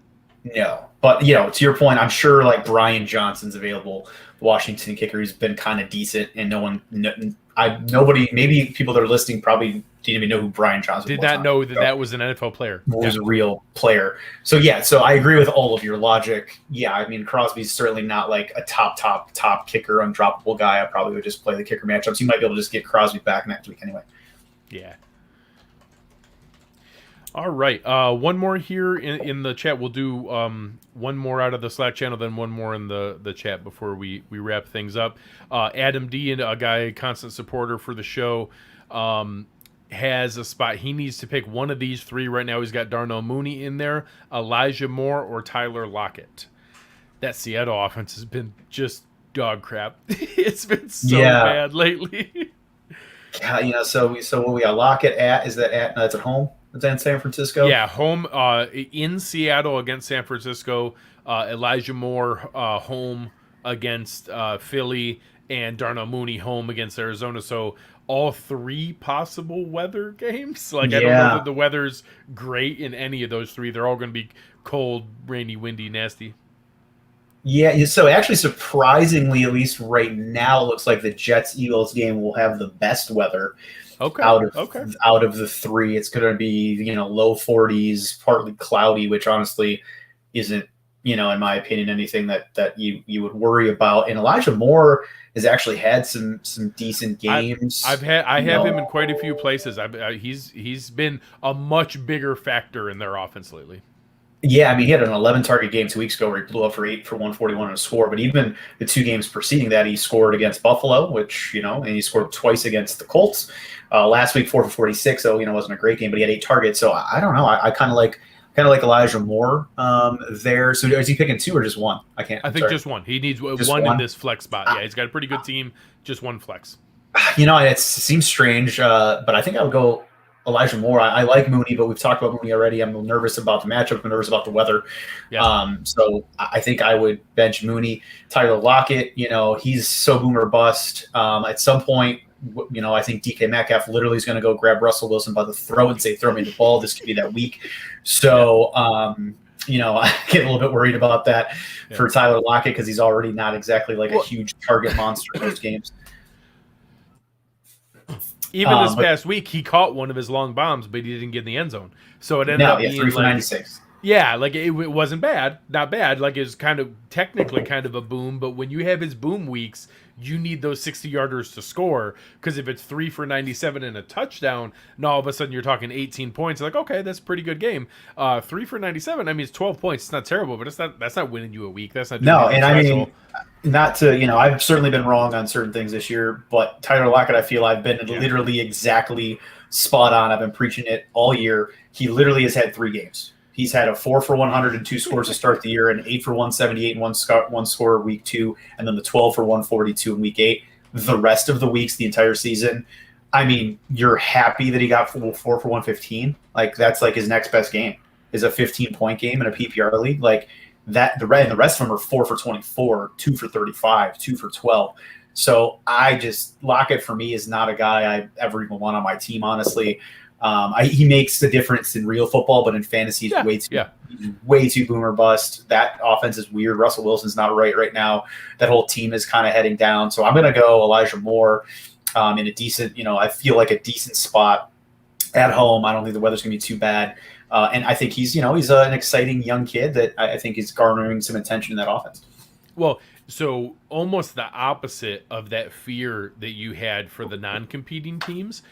No, but to your point, I'm sure Brian Johnson's available. Washington kicker, who's been kind of decent, and nobody, maybe people that are listening probably didn't even know who Brian Johnson did was. Not know that was an NFL player. Was a real player. So I agree with all of your logic. Yeah, Crosby's certainly not a top kicker, undroppable guy. I probably would just play the kicker matchups. You might be able to just get Crosby back next week anyway. Yeah. All right. One more here in the chat. We'll do one more out of the Slack channel, then one more in the chat before we wrap things up. Adam D, a guy, constant supporter for the show, has a spot. He needs to pick one of these 3 right now. He's got Darnell Mooney in there, Elijah Moore, or Tyler Lockett. That Seattle offense has been just dog crap. It's been so bad lately. Yeah, so what we got Lockett at? Is that that's at home? Is that in San Francisco? Yeah, home in Seattle against San Francisco. Elijah Moore home against Philly and Darnell Mooney home against Arizona. So all three possible weather games. Like, I don't know that the weather's great in any of those three. They're all going to be cold, rainy, windy, nasty. Yeah, so actually, surprisingly, at least right now, it looks like the Jets-Eagles game will have the best weather out of the three. It's going to be, low 40s, partly cloudy, which honestly isn't, in my opinion, anything that you would worry about. And Elijah Moore has actually had some decent games. I have him in quite a few places. He's been a much bigger factor in their offense lately. Yeah, I mean, he had an 11-target game 2 weeks ago where he blew up for 141 and a score. But even the 2 games preceding that, he scored against Buffalo, which, and he scored twice against the Colts. Last week, 4 for 46, so, wasn't a great game, but he had 8 targets. So I don't know. I kind of like Elijah Moore there. So is he picking 2 or just 1? I think just 1. He needs one in this flex spot. Yeah, he's got a pretty good team. Just 1 flex. It seems strange, but I think I would go Elijah Moore. I like Mooney, but we've talked about Mooney already. I'm nervous about the matchup. I'm nervous about the weather. Yeah. So I think I would bench Mooney. Tyler Lockett, he's so boomer bust. At some point, I think DK Metcalf literally is going to go grab Russell Wilson by the throat and say, "Throw me the ball." This could be that week. So, I get a little bit worried about that for Tyler Lockett because he's already not exactly like a huge target monster in those games. Even this past week, he caught one of his long bombs, but he didn't get in the end zone. So it ended up being 3 for 96. Yeah, like it wasn't bad, not bad. Like it was technically kind of a boom, but when you have his boom weeks, you need those 60-yarders to score. Because if it's 3 for 97 and a touchdown, now all of a sudden you're talking 18 points. Like, okay, that's a pretty good game. 3 for 97, I mean, it's 12 points. It's not terrible, but that's not winning you a week. That's not special. Not to, I've certainly been wrong on certain things this year, but Tyler Lockett, I feel I've been literally exactly spot on. I've been preaching it all year. He literally has had 3 games. He's had a 4 for 102 scores to start the year, an 8 for 178 and one score week 2, and then the 12 for 142 in week 8. The rest of the weeks, the entire season, I mean, you're happy that he got 4 for 115. Like, that's like his next best game is a 15-point game in a PPR league. Like, that the rest of them are 4 for 24, 2 for 35, 2 for 12. So Lockett for me is not a guy I ever even want on my team, honestly. He makes the difference in real football, but in fantasy, he's way too boomer bust. That offense is weird. Russell Wilson's not right now. That whole team is kind of heading down. So I'm going to go Elijah Moore in a decent, I feel like a decent spot at home. I don't think the weather's going to be too bad. And I think he's an exciting young kid that I think is garnering some attention in that offense. Well, so almost the opposite of that fear that you had for the non-competing teams.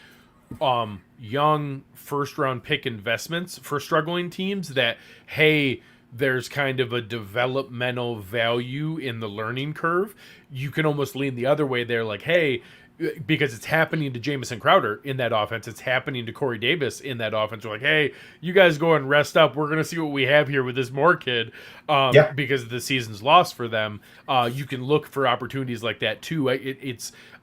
Young first-round pick investments for struggling teams that, hey, there's kind of a developmental value in the learning curve. You can almost lean the other way there, like, hey, because it's happening to Jamison Crowder in that offense. It's happening to Corey Davis in that offense. We're like, hey, you guys go and rest up. We're going to see what we have here with this Moore kid because the season's lost for them. You can look for opportunities like that, too.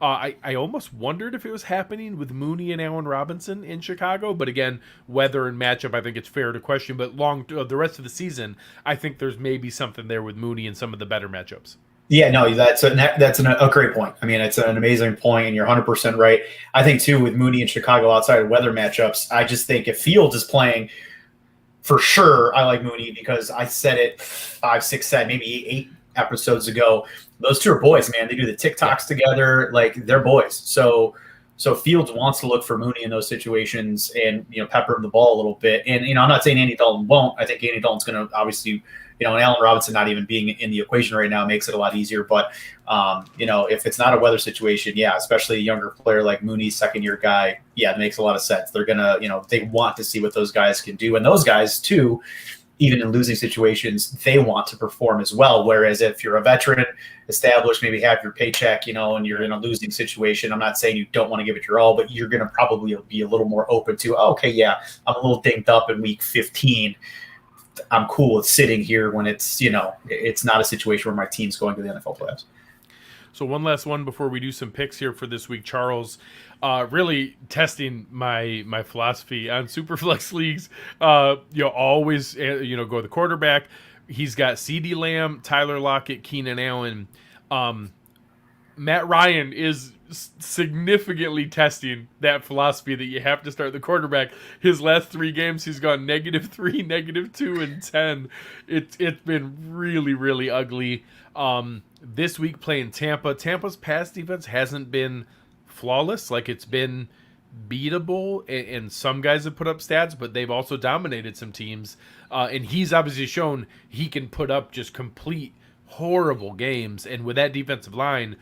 I almost wondered if it was happening with Mooney and Allen Robinson in Chicago. But again, weather and matchup, I think it's fair to question. But the rest of the season, I think there's maybe something there with Mooney and some of the better matchups. Yeah, no, that's a great point. I mean, it's an amazing point, and you're 100% right. I think, too, with Mooney and Chicago outside of weather matchups, I just think if Fields is playing, for sure, I like Mooney because I said it 5, 6, 7, maybe 8 episodes ago. Those two are boys, man. They do the TikToks together. Like, they're boys. So Fields wants to look for Mooney in those situations and, pepper him the ball a little bit. And, I'm not saying Andy Dalton won't. I think Andy Dalton's going to obviously – and Allen Robinson not even being in the equation right now makes it a lot easier. But, if it's not a weather situation, especially a younger player like Mooney, second-year guy, it makes a lot of sense. They're going to, they want to see what those guys can do. And those guys, too, even in losing situations, they want to perform as well. Whereas if you're a veteran, established, maybe have your paycheck, and you're in a losing situation, I'm not saying you don't want to give it your all, but you're going to probably be a little more open to, I'm a little dinged up in week 15. I'm cool with sitting here when it's, it's not a situation where my team's going to the NFL playoffs. So one last one before we do some picks here for this week, Charles. Really testing my philosophy on Superflex leagues. Always go the quarterback. He's got CeeDee Lamb, Tyler Lockett, Keenan Allen. Matt Ryan is significantly testing that philosophy that you have to start the quarterback. His last 3 games, he's gone -3, -2, and 10. It's been really, really ugly. This week playing Tampa. Tampa's pass defense hasn't been flawless. Like, it's been beatable, and some guys have put up stats, but they've also dominated some teams. And he's obviously shown he can put up just complete horrible games. And with that defensive line,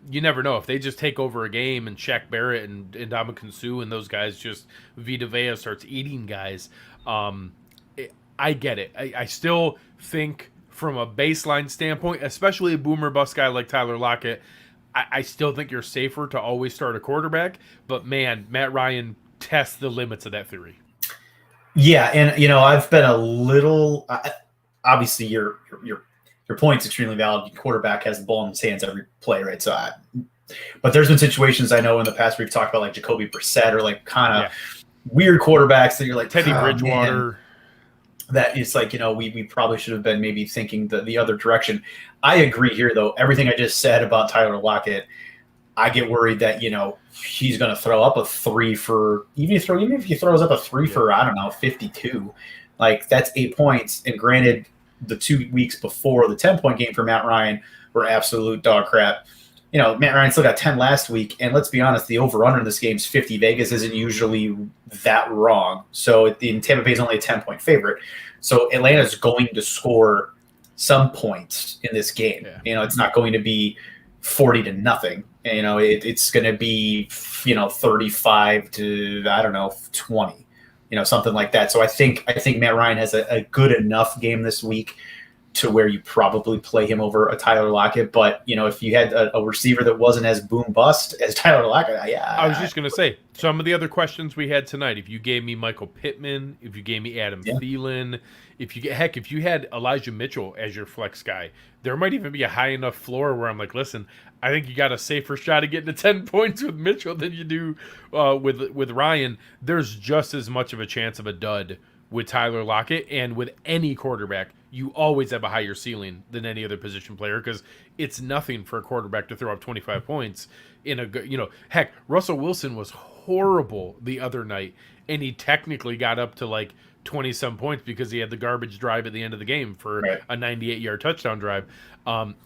you never know if they just take over a game and Shaq Barrett and Ndamukong Suh and those guys just Vita Vea starts eating guys. I get it. I still think from a baseline standpoint, especially a boomer bust guy like Tyler Lockett, I still think you're safer to always start a quarterback. But man, Matt Ryan tests the limits of that theory. Yeah, and I've been a little. Obviously, your point's extremely valid. The quarterback has the ball in his hands every play, right? So, but there's been situations I know in the past we've talked about like Jacoby Brissett or like kind of weird quarterbacks that you're like Teddy Bridgewater. Man, that it's like we probably should have been maybe thinking the other direction. I agree here though. Everything I just said about Tyler Lockett, I get worried that he's going to throw up a 3 for even if he throws up a 3 for I don't know 52, like that's 8 points. And granted, the 2 weeks before the 10-point game for Matt Ryan were absolute dog crap. Matt Ryan still got 10 last week, and let's be honest, the over-under in this game is 50. Vegas isn't usually that wrong. So in Tampa Bay is only a 10-point favorite. So Atlanta's going to score some points in this game. Yeah. It's not going to be 40-0. It's going to be 35 to I don't know 20. Something like that. So I think Matt Ryan has a good enough game this week to where you probably play him over a Tyler Lockett. But, if you had a receiver that wasn't as boom bust as Tyler Lockett, I was just going to say, some of the other questions we had tonight, if you gave me Michael Pittman, if you gave me Adam Thielen, if you had Elijah Mitchell as your flex guy, there might even be a high enough floor where I'm like, listen, I think you got a safer shot of getting to 10 points with Mitchell than you do with Ryan. There's just as much of a chance of a dud with Tyler Lockett, and with any quarterback, you always have a higher ceiling than any other position player because it's nothing for a quarterback to throw up 25 points in a heck, Russell Wilson was horrible the other night, and he technically got up to like 20-some points because he had the garbage drive at the end of the game for a 98-yard touchdown drive.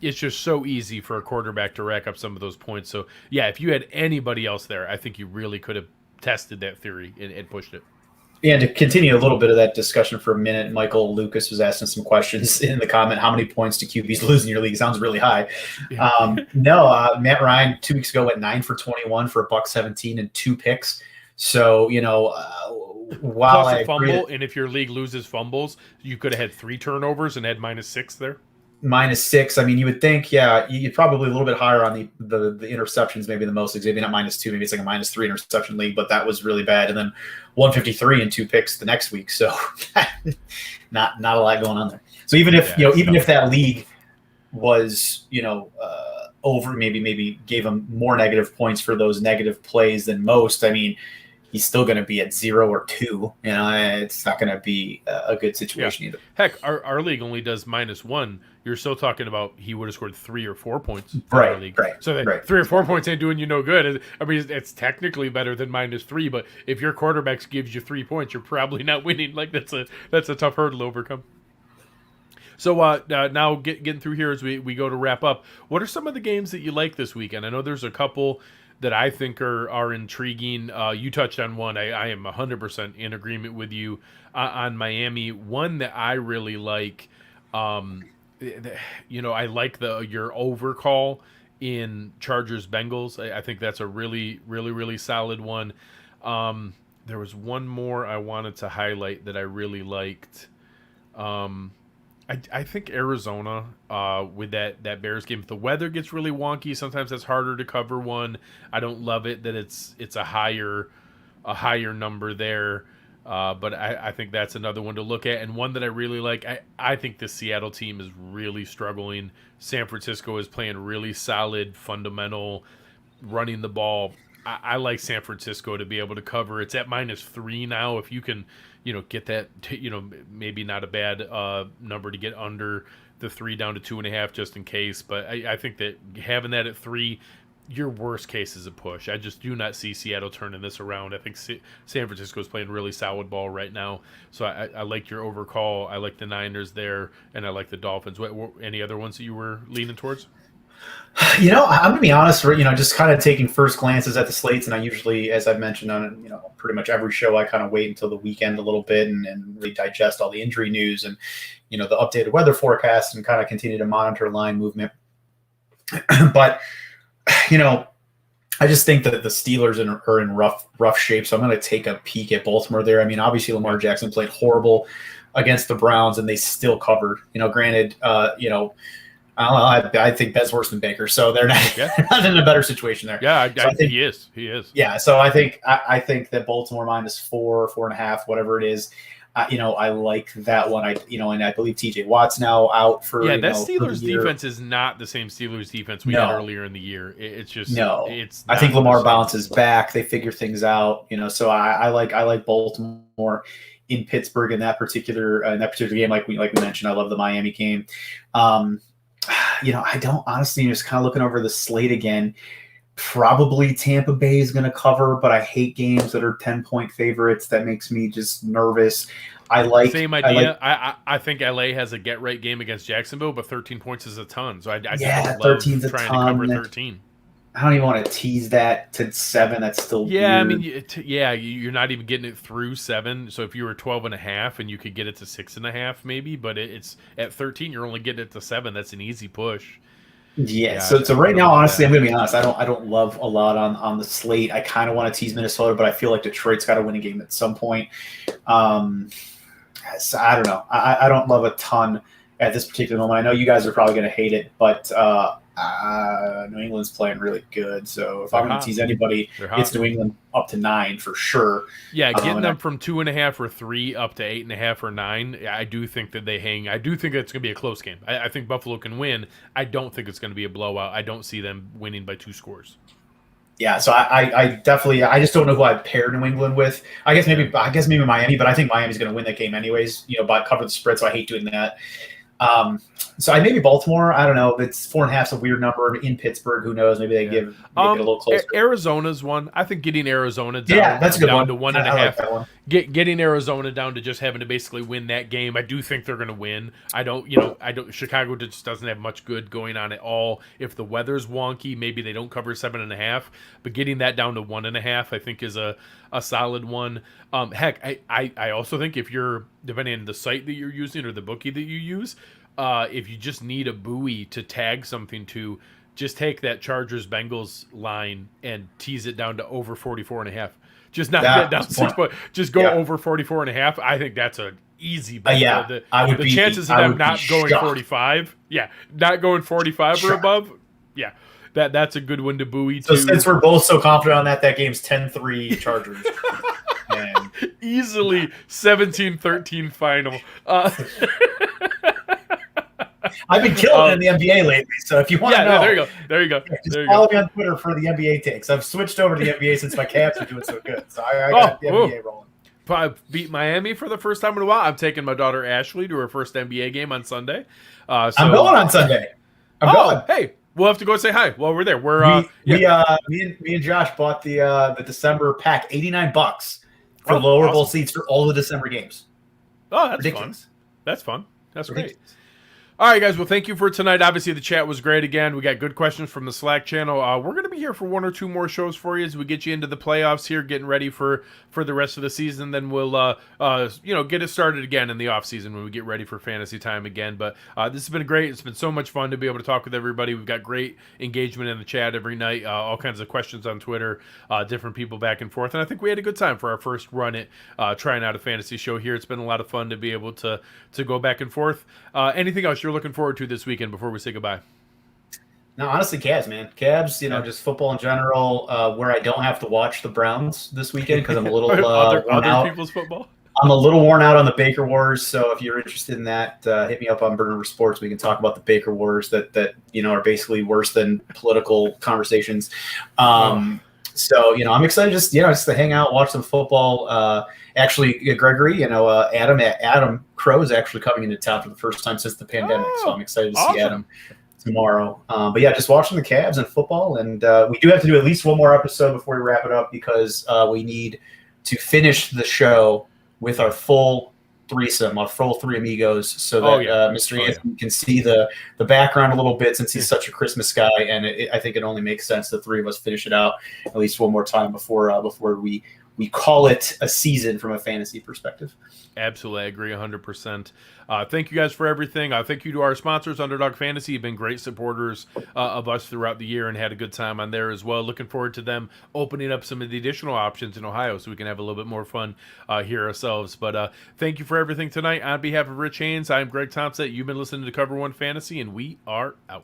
It's just so easy for a quarterback to rack up some of those points. So, yeah, if you had anybody else there, I think you really could have tested that theory and pushed it. Yeah, to continue a little bit of that discussion for a minute, Michael Lucas was asking some questions in the comment. How many points do QBs lose in your league? Sounds really high. Matt Ryan 2 weeks ago went 9 for 21 for $117 and 2 picks. So, while plus a fumble, and if your league loses fumbles, you could have had 3 turnovers and had -6 there. -6. I mean, you would think, you'd probably a little bit higher on the interceptions, maybe the most, maybe not -2, maybe it's like a -3 interception league, but that was really bad. And then 153 and 2 picks the next week. So not a lot going on there. So even if, if that league was, over, maybe gave him more negative points for those negative plays than most, I mean, he's still going to be at 0 or 2. It's not going to be a good situation either. Heck, our league only does -1. You're still talking about he would have scored 3 or 4 points. Right, our league. Right. So 3 or 4 points ain't doing you no good. I mean, it's technically better than -3, but if your quarterback gives you 3 points, you're probably not winning. Like that's a tough hurdle to overcome. So now getting through here as we go to wrap up, what are some of the games that you like this weekend? I know there's a couple that I think are intriguing. You touched on one. I am 100% in agreement with you on Miami. One that I really like, I like your overcall in Chargers Bengals. I think that's a really, really, really solid one. There was one more I wanted to highlight that I really liked. I think Arizona with that Bears game. If the weather gets really wonky, sometimes that's harder to cover one. I don't love it that it's a higher number there. But I think that's another one to look at, and one that I really like. I think the Seattle team is really struggling. San Francisco is playing really solid, fundamental, running the ball. I like San Francisco to be able to cover. It's at -3 now. If you can, get that, maybe not a bad number to get under the 3 down to 2.5 just in case. But I think that having that at 3, your worst case is a push. I just do not see Seattle turning this around. I think San Francisco is playing really solid ball right now. So I like your overcall. I like the Niners there, and I like the Dolphins. Any other ones that you were leaning towards? I'm going to be honest, just kind of taking first glances at the slates. And I usually, as I've mentioned on, pretty much every show, I kind of wait until the weekend a little bit and really digest all the injury news and, the updated weather forecast and kind of continue to monitor line movement. But, I just think that the Steelers are in rough shape. So I'm going to take a peek at Baltimore there. I mean, obviously Lamar Jackson played horrible against the Browns and they still covered, granted, I don't know. I think Ben's worse than Baker, so they're not, not in a better situation there. Yeah, so I think he is. He is. Yeah, so I think that Baltimore -4, 4.5, whatever it is. I like that one. And I believe T.J. Watt's now out for. Yeah, that Steelers defense is not the same Steelers defense we had earlier in the year. It's just It's. I think Lamar bounces back. They figure things out. So I like Baltimore in Pittsburgh in that particular game. Like we mentioned, I love the Miami game. I don't honestly, just kind of looking over the slate again, probably Tampa Bay is going to cover, but I hate games that are 10-point favorites. That makes me just nervous. Same idea. I think LA has a get right game against Jacksonville, but 13 points is a ton. So I just love 13's a trying ton. to cover 13. I don't even want to tease that to 7. That's still weird. I mean, you're not even getting it through 7. So if you were 12.5 and you could get it to 6.5 maybe, but it's at 13, you're only getting it to 7. That's an easy push. Yeah. So right now, honestly, I'm going to be honest. I don't love a lot on the slate. I kind of want to tease Minnesota, but I feel like Detroit's got to win a game at some point. So I don't know. I don't love a ton at this particular moment. I know you guys are probably going to hate it, but New England's playing really good. So if I'm going to tease anybody, it's New England up to 9 for sure. Yeah, getting them from 2.5 or 3 up to 8.5 or 9. I do think that they hang. I do think it's going to be a close game. I think Buffalo can win. I don't think it's going to be a blowout. I don't see them winning by 2 scores. Yeah, so I definitely just don't know who I'd pair New England with. I guess maybe Miami, but I think Miami's going to win that game anyways. But cover the spread, so I hate doing that. So maybe Baltimore. I don't know. It's 4.5 is a weird number in Pittsburgh. Who knows? Maybe they make it a little closer. Arizona's one. I think getting Arizona down, that's a good down one. to 1.5. Getting Arizona down to just having to basically win that game. I do think they're going to win. I don't. Chicago just doesn't have much good going on at all. If the weather's wonky, maybe they don't cover 7.5. But getting that down to 1.5, I think is a solid one. Heck, I also think if you're depending on the site that you're using or the bookie that you use. If you just need a buoy to tag something to, just take that Chargers-Bengals line and tease it down to over 44.5. Just knock that down 6 points. Just go over 44.5. I think that's an easy bet. The chances of them not going 45, not going 45 or above, that's a good one to buoy so to. Since we're both so confident on that game's 10-3 Chargers. And easily 17-13 final. I've been killing it in the NBA lately, so if you want to know, there you go. Just follow me on Twitter for the NBA takes. I've switched over to the NBA since my Cavs are doing so good, so I got the NBA rolling. I beat Miami for the first time in a while. I'm taking my daughter Ashley to her first NBA game on Sunday. I'm going on Sunday. I'm going. Hey, we'll have to go say hi while we're there. Me and Josh bought the December pack, $89 for lower bowl seats for all the December games. Oh, that's ridiculous. Fun. That's fun. That's great. All right, guys. Well, thank you for tonight. Obviously, the chat was great again. We got good questions from the Slack channel. We're going to be here for 1 or 2 more shows for you as we get you into the playoffs here, getting ready for the rest of the season. Then we'll, get it started again in the off season when we get ready for fantasy time again. But this has been great. It's been so much fun to be able to talk with everybody. We've got great engagement in the chat every night. All kinds of questions on Twitter, different people back and forth. And I think we had a good time for our first run at trying out a fantasy show here. It's been a lot of fun to be able to go back and forth. Anything else you're looking forward to this weekend before we say goodbye? No, honestly, Cavs, man. Cavs, just football in general, where I don't have to watch the Browns this weekend because I'm a little other out. people's football. I'm a little worn out on the Baker Wars, so if you're interested in that, hit me up on Burner Sports. We can talk about the Baker Wars that are basically worse than political conversations. So, I'm excited just to hang out, watch some football. Actually, Gregory, Adam Crow is actually coming into town for the first time since the pandemic. So Oh, I'm excited to see awesome. Adam tomorrow. But yeah, just watching the Cavs and football. And we do have to do at least one more episode before we wrap it up because we need to finish the show with our full threesome, our full three amigos, so that Mr. Anthony can see the background a little bit since he's such a Christmas guy. And I think it only makes sense the three of us finish it out at least one more time before we call it a season from a fantasy perspective. Absolutely, I agree 100%. Thank you guys for everything. Thank you to our sponsors, Underdog Fantasy. You've been great supporters of us throughout the year and had a good time on there as well. Looking forward to them opening up some of the additional options in Ohio so we can have a little bit more fun here ourselves. But thank you for everything tonight. On behalf of Rich Haynes, I'm Greg Tompsett. You've been listening to Cover One Fantasy, and we are out.